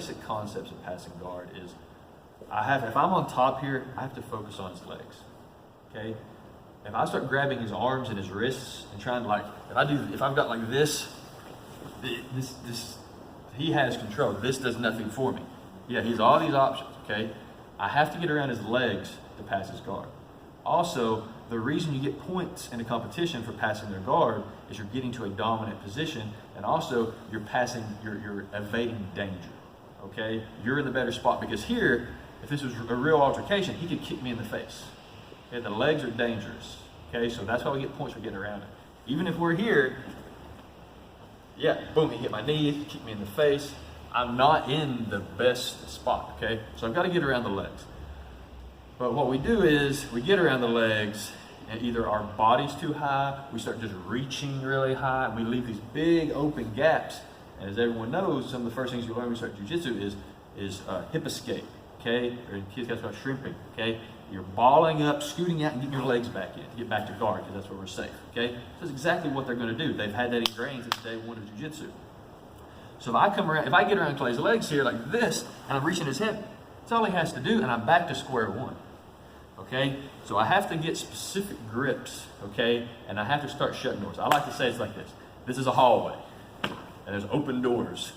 basic concepts of passing guard is, if I'm on top here, I have to focus on his legs, okay? If I start grabbing his arms and his wrists and trying to if I've got like this, he has control. This does nothing for me. Yeah, he has all these options, okay? I have to get around his legs to pass his guard. Also, the reason you get points in a competition for passing their guard is you're getting to a dominant position, and also you're evading danger, okay? You're in the better spot, because here, if this was a real altercation, he could kick me in the face. Okay, the legs are dangerous, okay? So that's why we get points for getting around it. Even if we're here, yeah, boom, he hit my knee, he kicked me in the face. I'm not in the best spot, okay? So I've got to get around the legs. But what we do is we get around the legs, and either our body's too high, we start just reaching really high, and we leave these big open gaps. And as everyone knows, some of the first things you learn when you start jiu-jitsu is hip escape, okay? Or in kids, that's called shrimping, okay? You're balling up, scooting out, and getting your legs back in to get back to guard, because that's where we're safe, okay? That's exactly what they're going to do. They've had that ingrained since day one of jiu-jitsu. So if I get around Clay's legs here like this, and I'm reaching his hip, that's all he has to do, and I'm back to square one. Okay, so I have to get specific grips, okay, and I have to start shutting doors. I like to say it's like this. This is a hallway, and there's open doors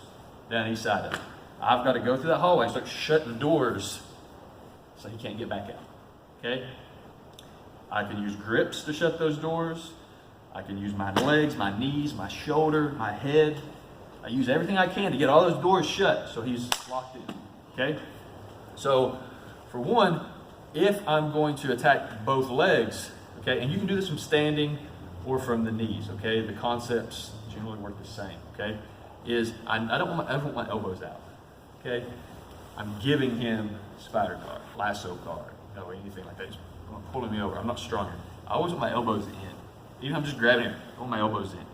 down each side of it. I've got to go through that hallway and start shutting doors so he can't get back out, okay? I can use grips to shut those doors. I can use my legs, my knees, my shoulder, my head. I use everything I can to get all those doors shut so he's locked in, okay? So, for one, if I'm going to attack both legs, okay, and you can do this from standing or from the knees, okay, the concepts generally work the same, okay, is I don't want my elbows out, okay, I'm giving him spider guard, lasso guard, or anything like that. He's pulling me over, I'm not strong enough. I always want my elbows in. Even if I'm just grabbing him, I want my elbows in.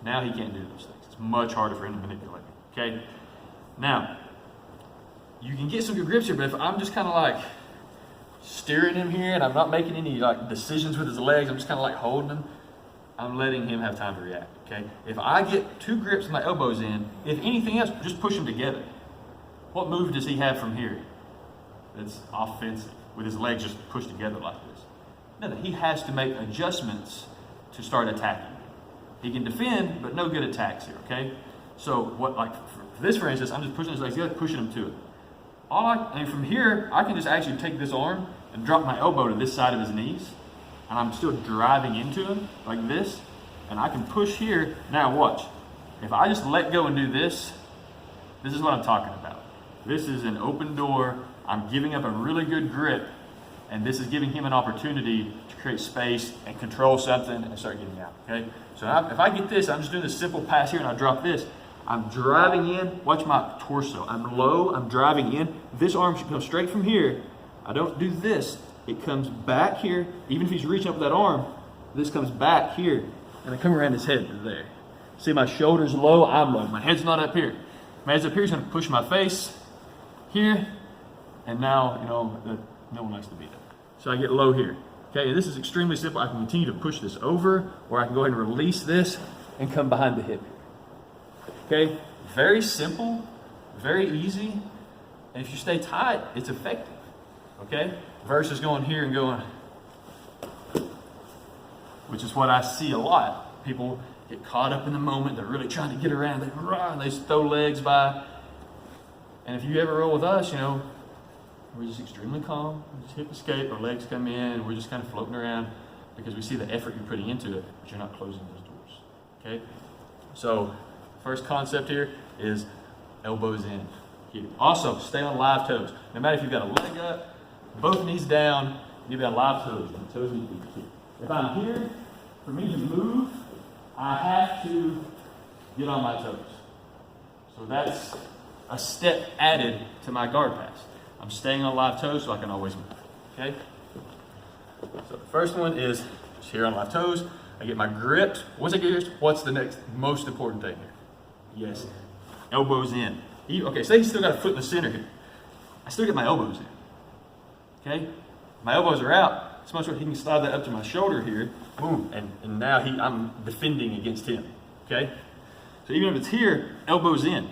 Now he can't do those things. It's much harder for him to manipulate, okay? Now, you can get some good grips here, but if I'm just kind of like steering him here and I'm not making any like decisions with his legs, I'm just kind of like holding him, I'm letting him have time to react, okay? If I get two grips with my elbows in, if anything else, just push them together. What move does he have from here that's offensive with his legs just pushed together like this? No, he has to make adjustments to start attacking. He can defend, but no good attacks here, okay? So what, like for this, for instance, I'm just pushing his legs together, pushing him to it. And from here, I can just actually take this arm and drop my elbow to this side of his knees, and I'm still driving into him like this, and I can push here. Now watch. If I just let go and do this, this is what I'm talking about. This is an open door. I'm giving up a really good grip, and this is giving him an opportunity to create space and control something and start getting out, okay? So if I get this, I'm just doing this simple pass here and I drop this. I'm driving in, watch my torso. I'm low, I'm driving in. This arm should come straight from here. I don't do this. It comes back here. Even if he's reaching up with that arm, this comes back here. And I come around his head to there. See, my shoulder's low, I'm low. My head's not up here. My head's up here, he's gonna push my face here. And now, no one likes to be there. So I get low here. Okay, this is extremely simple. I can continue to push this over, or I can go ahead and release this and come behind the hip. Okay, very simple, very easy, and if you stay tight, it's effective, okay? Versus going here and going, which is what I see a lot. People get caught up in the moment, they're really trying to get around, they run, they throw legs by, and if you ever roll with us, we're just extremely calm, we just hip escape, our legs come in, and we're just kind of floating around because we see the effort you're putting into it, but you're not closing those doors, okay? So, first concept here is elbows in. Here. Also, stay on live toes. No matter if you've got a leg up, both knees down, you've got live toes. The toes need to be here. If I'm here, for me to move, I have to get on my toes. So that's a step added to my guard pass. I'm staying on live toes so I can always move. Okay? So the first one is just here on live toes. I get my grips. Once I get here, what's the next most important thing here? Yes, elbows in. Okay, say he's still got a foot in the center here. I still get my elbows in. Okay? My elbows are out. So much so he can slide that up to my shoulder here. Boom. And now I'm defending against him. Okay? So even if it's here, elbows in.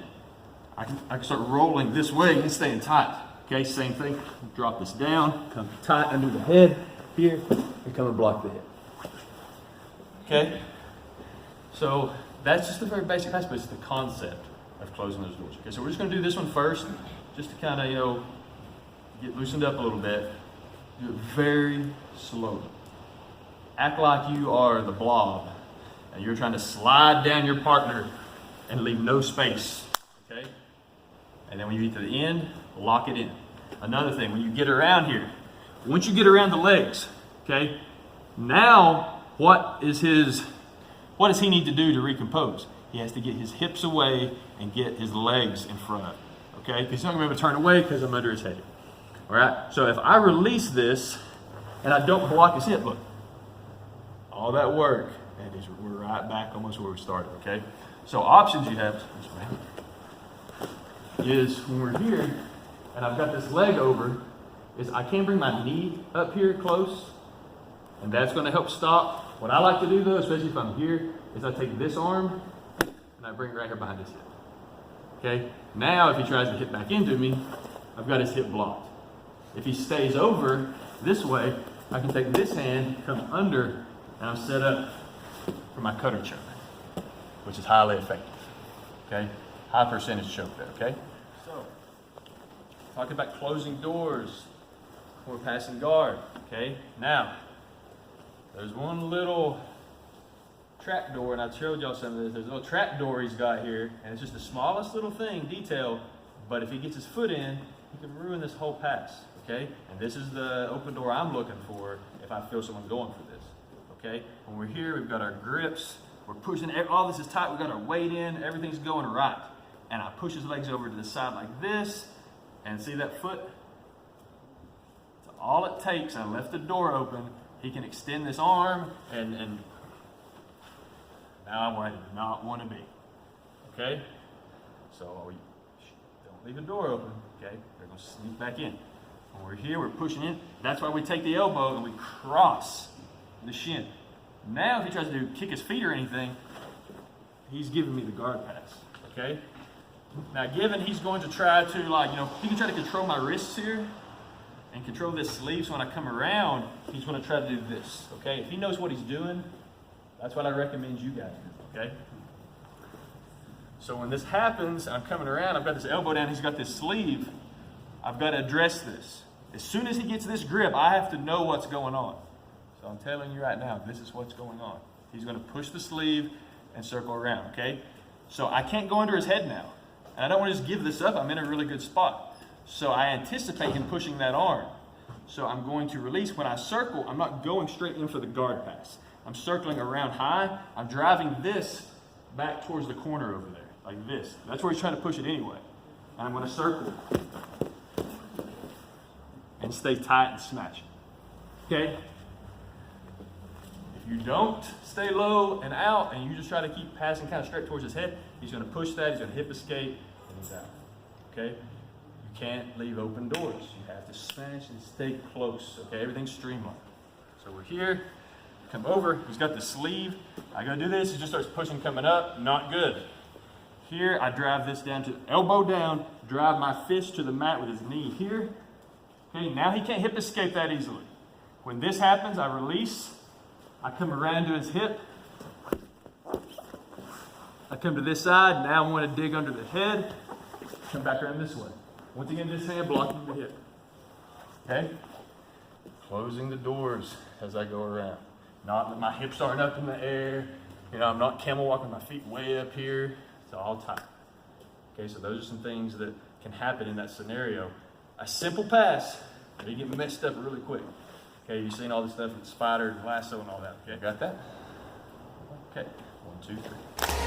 I can start rolling this way and staying tight. Okay, same thing. Drop this down, come tight under the head here, and come and block the head. Okay? So that's just the very basic aspect. It's the concept of closing those doors. Okay, so we're just going to do this one first, just to kind of, get loosened up a little bit. Do it very slowly. Act like you are the blob, and you're trying to slide down your partner and leave no space. Okay? And then when you get to the end, lock it in. Another thing, when you get around here, once you get around the legs, okay, now what does he need to do to recompose? He has to get his hips away and get his legs in front, okay? Because he's not gonna be able to turn away because I'm under his head. All right, so if I release this and I don't block his hip, look, all that work, and we're right back almost where we started, okay? So options you have, is when we're here and I've got this leg over, is I can bring my knee up here close, and that's going to help stop. What I like to do though, especially if I'm here, is I take this arm and I bring it right here behind his hip. Okay, now if he tries to hit back into me, I've got his hip blocked. If he stays over this way, I can take this hand, come under, and I'm set up for my cutter choke, which is highly effective. Okay, high percentage choke there, okay? So, talking about closing doors when we're passing guard, okay? Now, there's one little trap door, and I showed y'all some of this. There's a little trap door he's got here, and it's just the smallest little detail, but if he gets his foot in, he can ruin this whole pass, okay? And this is the open door I'm looking for if I feel someone going for this, okay? When we're here, we've got our grips, we're pushing, all this is tight, we've got our weight in, everything's going right. And I push his legs over to the side like this, and see that foot? So all it takes, I left the door open, he can extend this arm, and now I'm where I do not want to be, okay? So we don't leave the door open, okay? They're going to sneak back in. When we're here, we're pushing in. That's why we take the elbow and we cross the shin. Now, if he tries to kick his feet or anything, he's giving me the guard pass, okay? Now, given he's going to try to, he can try to control my wrists here and control this sleeve, so when I come around, he's going to try to do this, okay? If he knows what he's doing, that's what I recommend you guys do, okay? So when this happens, I'm coming around, I've got this elbow down, he's got this sleeve, I've got to address this. As soon as he gets this grip, I have to know what's going on. So I'm telling you right now, this is what's going on. He's going to push the sleeve and circle around, okay? So I can't go under his head now. And I don't want to just give this up. I'm in a really good spot. So I anticipate him pushing that arm. So I'm going to release. When I circle, I'm not going straight in for the guard pass. I'm circling around high. I'm driving this back towards the corner over there, like this. That's where he's trying to push it anyway. And I'm going to circle and stay tight and smash it. Okay? If you don't stay low and out, and you just try to keep passing kind of straight towards his head, he's going to push that, he's going to hip escape, and he's out. Okay? You can't leave open doors. You have to smash and stay close. Okay? Everything's streamlined. So we're here, come over, he's got the sleeve. I go to do this, he just starts pushing, coming up, not good. Here, I drive this down to elbow down, drive my fist to the mat with his knee here. Okay, now he can't hip escape that easily. When this happens, I release, I come around to his hip, I come to this side, now I want to dig under the head, come back around this way. Once again, this hand blocking the hip. Okay? Closing the doors as I go around. Not that my hips aren't up in the air. I'm not camel walking my feet way up here. It's all tight. Okay, so those are some things that can happen in that scenario. A simple pass, but you get messed up really quick. Okay, you've seen all this stuff with spider and lasso and all that. Okay, got that? Okay, 1, 2, 3.